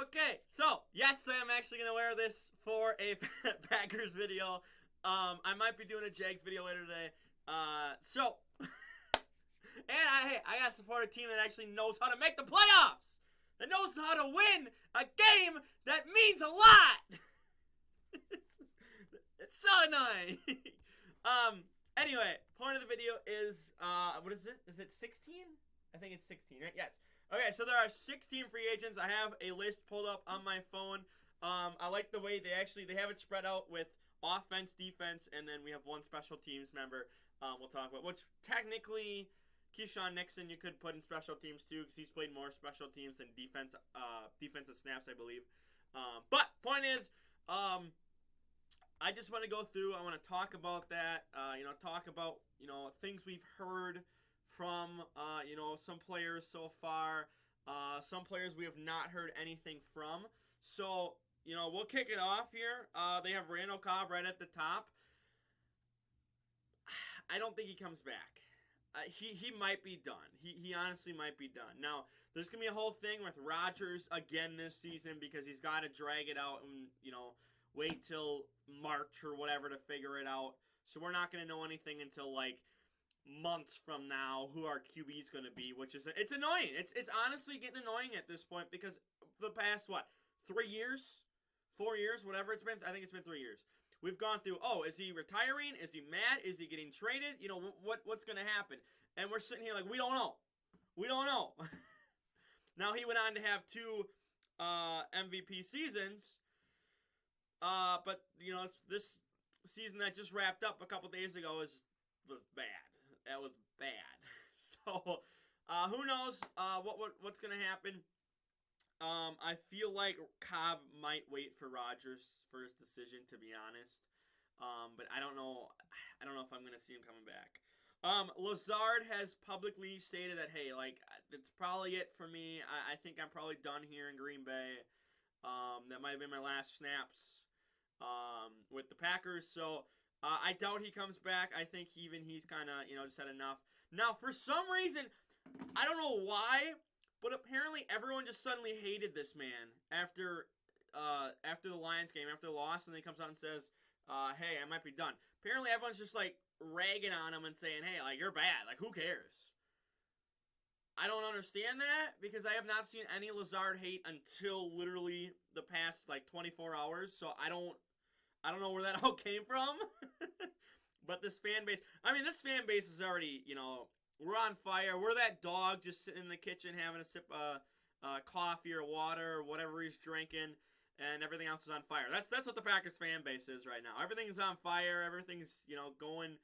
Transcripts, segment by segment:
Okay, so yes, I am actually gonna wear this for a Packers video. I might be doing a Jags video later today. I gotta support a team that actually knows how to make the playoffs. That knows how to win a game that means a lot. It's so annoying. Anyway, point of the video is what is it? Is it 16? I think it's 16, right? Yes. Okay, so there are 16 free agents. I have a list pulled up on my phone. I like the way they have it spread out with offense, defense, and then we have one special teams member. We'll talk about which technically Keyshawn Nixon you could put in special teams too because he's played more special teams than defensive snaps, I believe. But point is, I just want to go through. I want to talk about that. Talk about things we've heard from some players so far. Some players we have not heard anything from. So we'll kick it off here. They have Randall Cobb right at the top. I don't think he comes back. He might be done. He honestly might be done. Now, there's going to be a whole thing with Rodgers again this season because he's got to drag it out and, wait till March or whatever to figure it out. So we're not going to know anything until, months from now who our QB is going to be, which is, it's annoying. It's honestly getting annoying at this point because the past, 3 years? 4 years? Whatever it's been. I think it's been 3 years. We've gone through, is he retiring? Is he mad? Is he getting traded? What's going to happen? And we're sitting here like, we don't know. We don't know. Now, he went on to have 2 MVP seasons. But, this season that just wrapped up a couple days ago was bad. That was bad. So, who knows what's going to happen. I feel like Cobb might wait for Rodgers for his decision, to be honest. But I don't know. I don't know if I'm going to see him coming back. Lazard has publicly stated that, hey, it's probably it for me. I think I'm probably done here in Green Bay. That might have been my last snaps with the Packers. So I doubt he comes back. I think he's kind of, just had enough. Now, for some reason, I don't know why, but apparently everyone just suddenly hated this man after the Lions game, after the loss, and then he comes out and says, hey, I might be done. Apparently everyone's just, ragging on him and saying, hey, you're bad. Who cares? I don't understand that because I have not seen any Lazard hate until literally the past, 24 hours, so I don't know where that all came from. But this fan base is already, we're on fire. We're that dog just sitting in the kitchen having a sip of coffee or water or whatever he's drinking, and everything else is on fire. That's what the Packers fan base is right now. Everything's on fire. Everything's, going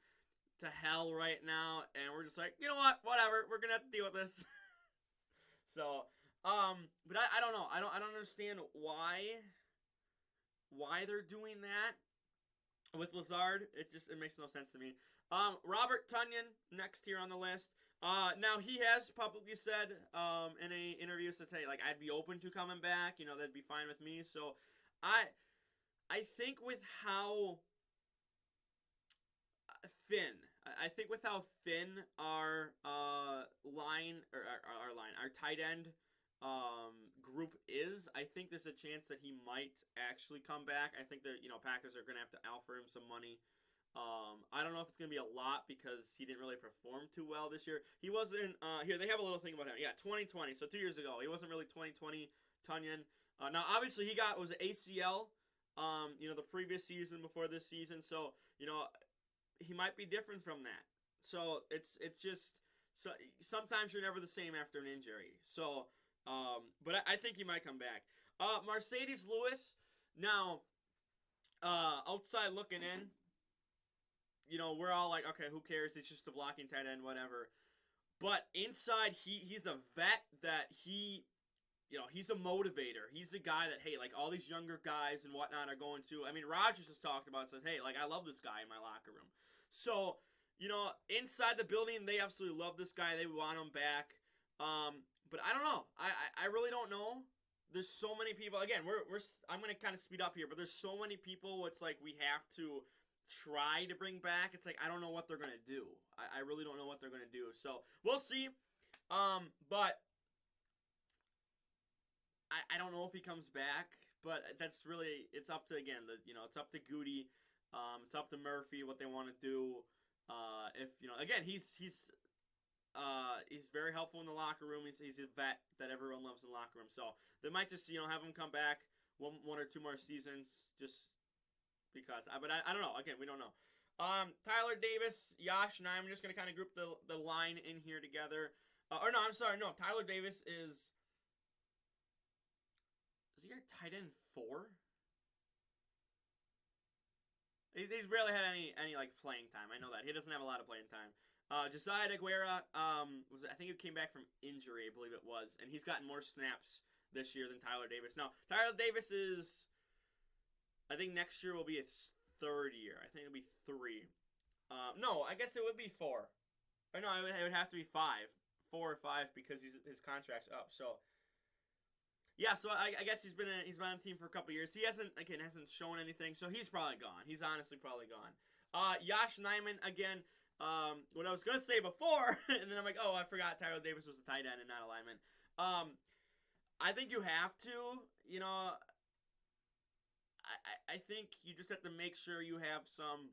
to hell right now, and we're just like, you know what? Whatever. We're going to have to deal with this. So, but I don't know. I don't understand why they're doing that with Lazard. It makes no sense to me. Robert Tonyan, next here on the list. Now he has publicly said in a interview, says, hey, I'd be open to coming back. That'd be fine with me. So I think with how thin our tight end group is, I think there's a chance that he might actually come back. I think that Packers are going to have to offer him some money. I don't know if it's going to be a lot because he didn't really perform too well this year. He wasn't here. They have a little thing about him. Yeah, 2020. So 2 years ago, he wasn't really 2020 Tonyan. Now obviously he was ACL. The previous season before this season. So he might be different from that. So it's just sometimes you're never the same after an injury. So but I think he might come back. Marcedes Lewis. Now outside looking in, we're all like, okay, who cares? It's just a blocking tight end, whatever. But inside, he's a vet that he's a motivator. He's a guy that, hey, all these younger guys and whatnot are going to. I mean, Rodgers has talked about it, says, hey, I love this guy in my locker room. So, inside the building, they absolutely love this guy. They want him back. But I don't know. I really don't know. There's so many people. Again, I'm going to kind of speed up here, but there's so many people. It's we have to try to bring back. It's I don't know what they're going to do. I really don't know what they're going to do. So, we'll see. But I don't know if he comes back, but that's really it's up to again it's up to Goody, it's up to Murphy what they want to do. If again he's very helpful in the locker room. He's a vet that everyone loves in the locker room. So they might just have him come back one or two more seasons just because. But I don't know. Again, we don't know. Tyler Davis, Yosh, and I'm just gonna kind of group the line in here together. Or no, I'm sorry, no. Tyler Davis is he your tight end 4? He's barely had any like playing time. I know that he doesn't have a lot of playing time. Josiah Deguara, I think he came back from injury, I believe it was, and he's gotten more snaps this year than Tyler Davis. Now, Tyler Davis I think next year will be his 3rd year. I think it'll be 3. No, I guess it would be 4. Or no, it would have to be 5. 4 or 5 because his contract's up. So, yeah, so I guess he's been on the team for a couple years. He hasn't shown anything, so he's probably gone. He's honestly probably gone. Yosh Nijman, again, what I was going to say before, and then I'm like, oh, I forgot Tyler Davis was a tight end and not a lineman. I think you have to, I think you just have to make sure you have some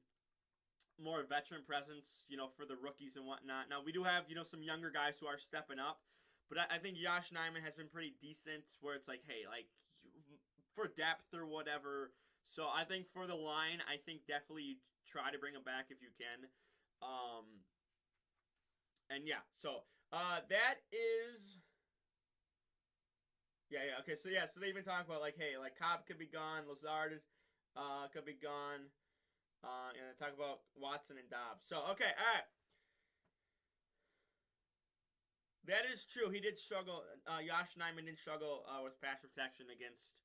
more veteran presence, for the rookies and whatnot. Now, we do have, some younger guys who are stepping up, but I think Yosh Nijman has been pretty decent where it's like, hey, like, for depth or whatever. So I think for the line, I think definitely you try to bring him back if you can. And yeah, so that is... Yeah, okay, so they've been talking about, like, hey, like, Cobb could be gone, Lazard could be gone, and they talk about Watson and Dobbs. So, okay, all right. That is true. He did struggle. Yosh Nijman did struggle with pass protection against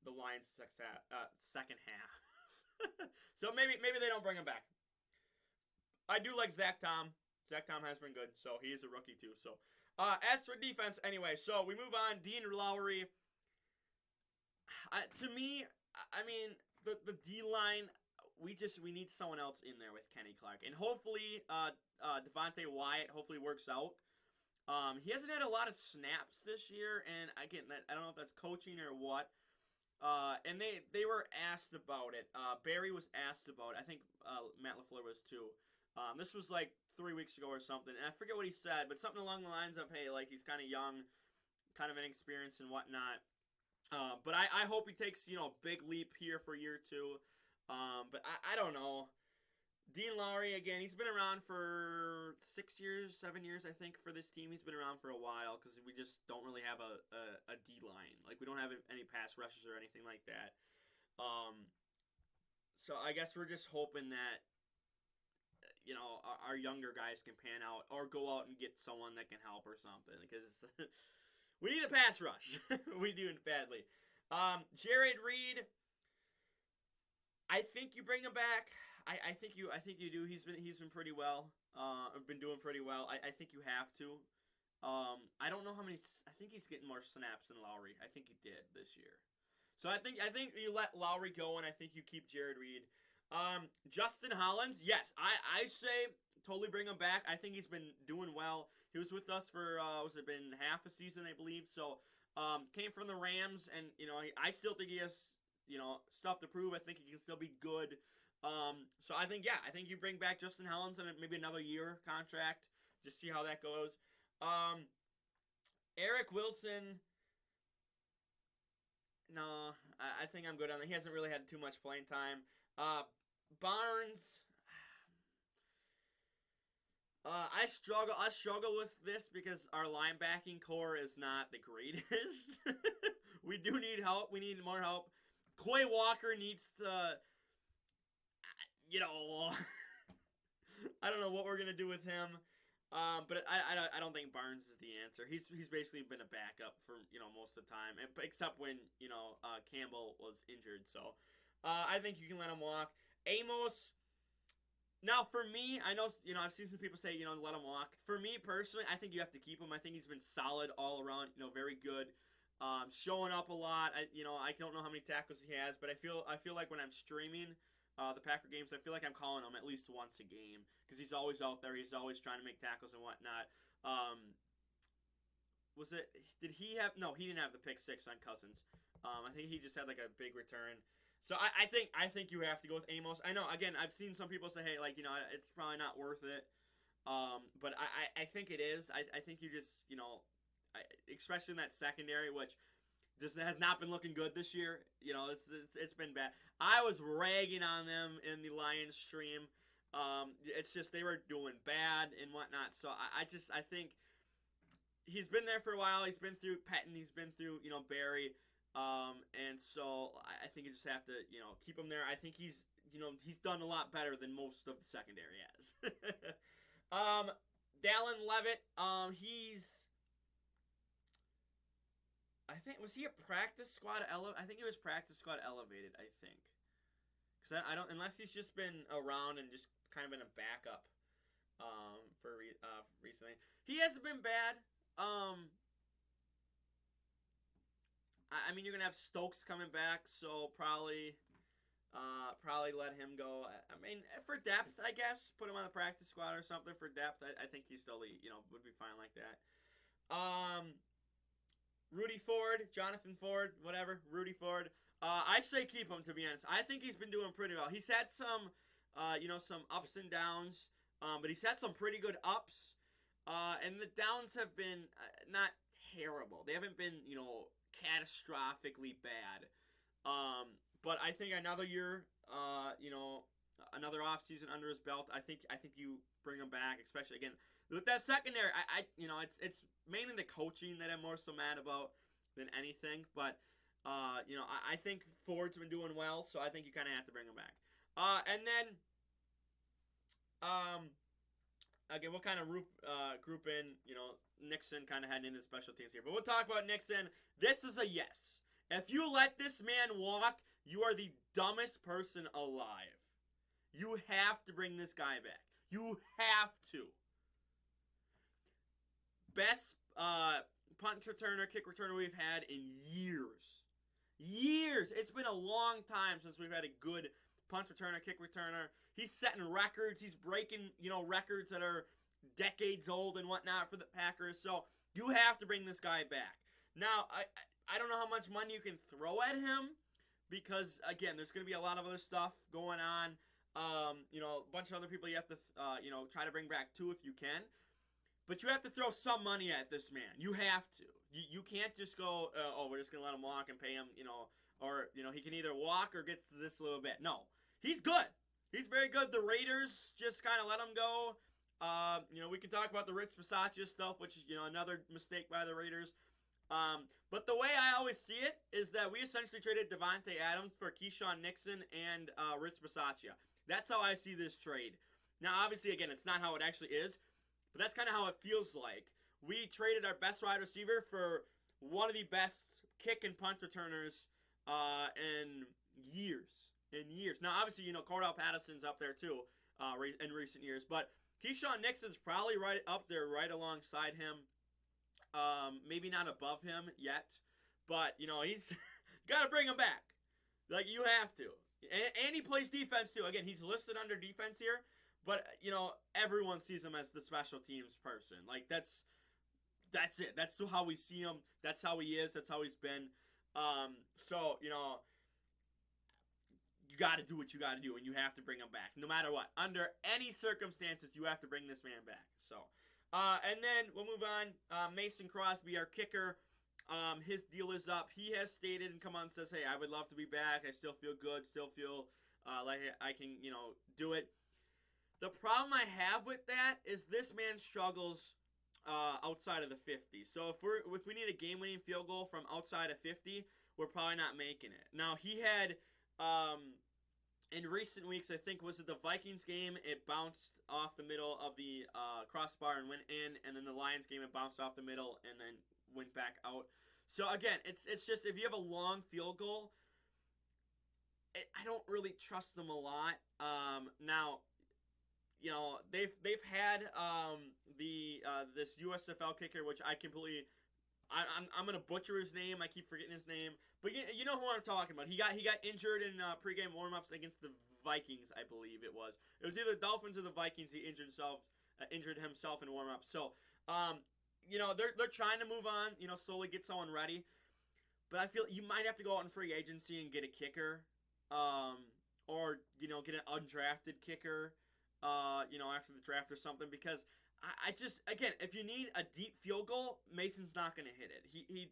the Lions' second half. So maybe they don't bring him back. I do like Zach Tom. Zach Tom has been good, so he is a rookie too. So as for defense, anyway, so we move on. Dean Lowry. To me, I mean, the D line. We need someone else in there with Kenny Clark, and hopefully Devontae Wyatt hopefully works out. He hasn't had a lot of snaps this year, and again, I don't know if that's coaching or what. And they were asked about it. Barry was asked about it. I think Matt LaFleur was too. This was like 3 weeks ago or something, and I forget what he said, but something along the lines of, hey, like, he's kind of young, kind of inexperienced and whatnot. But I hope he takes, a big leap here for year 2. But I don't know. Dean Lowry, again, he's been around for 6 years, 7 years, I think, for this team. He's been around for a while because we just don't really have a D-line. Like, we don't have any pass rushes or anything like that. So I guess we're just hoping that, our younger guys can pan out or go out and get someone that can help or something because we need a pass rush. We do it badly. Jared Reed, I think you bring him back. I think you do. He's been pretty well. Been doing pretty well. I think you have to. I don't know how many. I think he's getting more snaps than Lowry. I think he did this year. So I think you let Lowry go, and I think you keep Jared Reed. Justin Hollins, yes, I say totally bring him back. I think he's been doing well. He was with us for been half a season, I believe. So came from the Rams, and I still think he has stuff to prove. I think he can still be good. So I think you bring back Justin Hollins and maybe another year contract. Just see how that goes. Eric Wilson. No, I think I'm good on that. He hasn't really had too much playing time. Barnes. I struggle with this because our linebacking core is not the greatest. We do need help. We need more help. Quay Walker needs to, I don't know what we're gonna do with him. But I don't think Barnes is the answer. He's basically been a backup for most of the time, except when Campbell was injured. So I think you can let him walk. Amos. Now, for me, I know I've seen some people say let him walk. For me personally, I think you have to keep him. I think he's been solid all around. Very good. Showing up a lot. I don't know how many tackles he has, but I feel like when I'm streaming the Packer games, I feel like I'm calling him at least once a game because he's always out there. He's always trying to make tackles and whatnot. was it? Did he have? No, he didn't have the pick six on Cousins. I think he just had like a big return. So I think you have to go with Amos. I know. Again, I've seen some people say, hey, like it's probably not worth it. But I think it is. I think you just especially in that secondary, which just has not been looking good this year. It's been bad. I was ragging on them in the Lions stream. It's just they were doing bad and whatnot. So I think he's been there for a while. He's been through Pettin. He's been through Barry. And so I think you just have to keep him there. I think he's done a lot better than most of the secondary has. Dallin Levitt. I think was he a practice squad I think he was practice squad elevated. I think because I don't unless he's just been around and just kind of been a backup. For recently he hasn't been bad. I mean, you're gonna have Stokes coming back, so probably let him go. I mean, for depth, I guess, put him on the practice squad or something for depth. I think he still, would be fine like that. Rudy Ford, Jonathan Ford, whatever, Rudy Ford. I say keep him, to be honest. I think he's been doing pretty well. He's had some, some ups and downs, but he's had some pretty good ups, and the downs have been not terrible. They haven't been, catastrophically bad. But I think another year, another offseason under his belt, I think you bring him back, especially again with that secondary. It's mainly the coaching that I'm more so mad about than anything. But I think Ford's been doing well, so I think you kind of have to bring him back. And then again, we'll kind of group in, Nixon kind of heading into special teams here. But we'll talk about Nixon. This is a yes. If you let this man walk, you are the dumbest person alive. You have to bring this guy back. You have to. Best punt returner, kick returner we've had in years. Years. It's been a long time since we've had a good punt returner, kick returner. He's setting records. He's breaking, records that are decades old and whatnot for the Packers. So you have to bring this guy back. Now, I don't know how much money you can throw at him because, again, there's going to be a lot of other stuff going on. A bunch of other people you have to, try to bring back too if you can. But you have to throw some money at this man. You have to. You can't just go, we're just going to let him walk and pay him, or, he can either walk or get to this a little bit. No, he's good. He's very good. The Raiders just kind of let him go. We can talk about the Rich Bisaccia stuff, which is, another mistake by the Raiders. But the way I always see it is that we essentially traded Davante Adams for Keyshawn Nixon and Rich Bisaccia. That's how I see this trade. Now, obviously, again, it's not how it actually is, but that's kind of how it feels like. We traded our best wide receiver for one of the best kick and punt returners in years. Now, obviously, Cordell Patterson's up there too in recent years, but Keyshawn Nixon's probably right up there, right alongside him. Maybe not above him yet, but he's got to bring him back. Like, you have to, and he plays defense too. Again, he's listed under defense here, but everyone sees him as the special teams person. Like that's it. That's how we see him. That's how he is. That's how he's been. So you got to do what you got to do, and you have to bring him back, no matter what. Under any circumstances, you have to bring this man back. So. And then we'll move on. Mason Crosby, our kicker, his deal is up. He has stated and come on and says, hey, I would love to be back. I still feel good. Still feel like I can, do it. The problem I have with that is this man struggles outside of the 50. So if we need a game-winning field goal from outside of 50, we're probably not making it. Now, he had... in recent weeks, I think, was it the Vikings game, it bounced off the middle of the crossbar and went in, and then the Lions game, it bounced off the middle and then went back out. So, again, it's just, if you have a long field goal, I don't really trust them a lot. Now, they've had this USFL kicker, which I completely... I'm gonna butcher his name. I keep forgetting his name, but you know who I'm talking about. He got injured in pregame warmups against the Vikings, I believe it was. It was either the Dolphins or the Vikings. He injured himself in warmups. So they're trying to move on, slowly get someone ready. But I feel you might have to go out in free agency and get a kicker, or get an undrafted kicker, after the draft or something. Because I just, again, if you need a deep field goal, Mason's not going to hit it. He's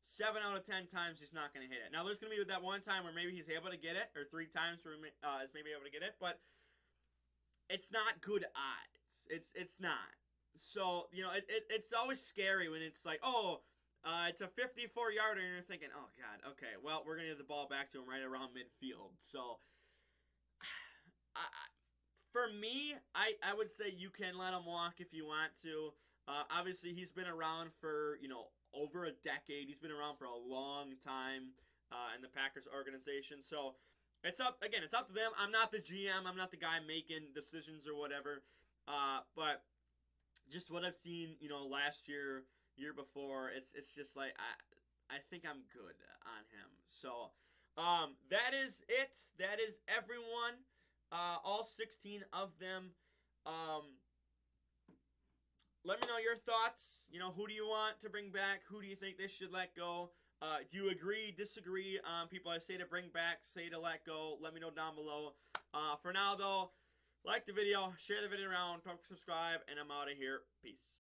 7 out of 10 times he's not going to hit it. Now there's going to be that one time where maybe he's able to get it, or 3 times where he's maybe able to get it, but it's not good odds. It's not. So it's always scary when it's like, it's a 54-yarder, and you're thinking, oh, God, okay, well, we're going to get the ball back to him right around midfield. So, for me, I would say you can let him walk if you want to. Obviously, he's been around for, over a decade. He's been around for a long time in the Packers organization. So, it's up to them. I'm not the GM. I'm not the guy making decisions or whatever. But just what I've seen, last year before, it's just like I think I'm good on him. So that is it. That is everyone. All 16 of them. Let me know your thoughts. Who do you want to bring back? Who do you think they should let go? Do you agree, disagree on people I say to bring back, say to let go? Let me know down below. For now, though, like the video, share the video around, subscribe, and I'm out of here. Peace.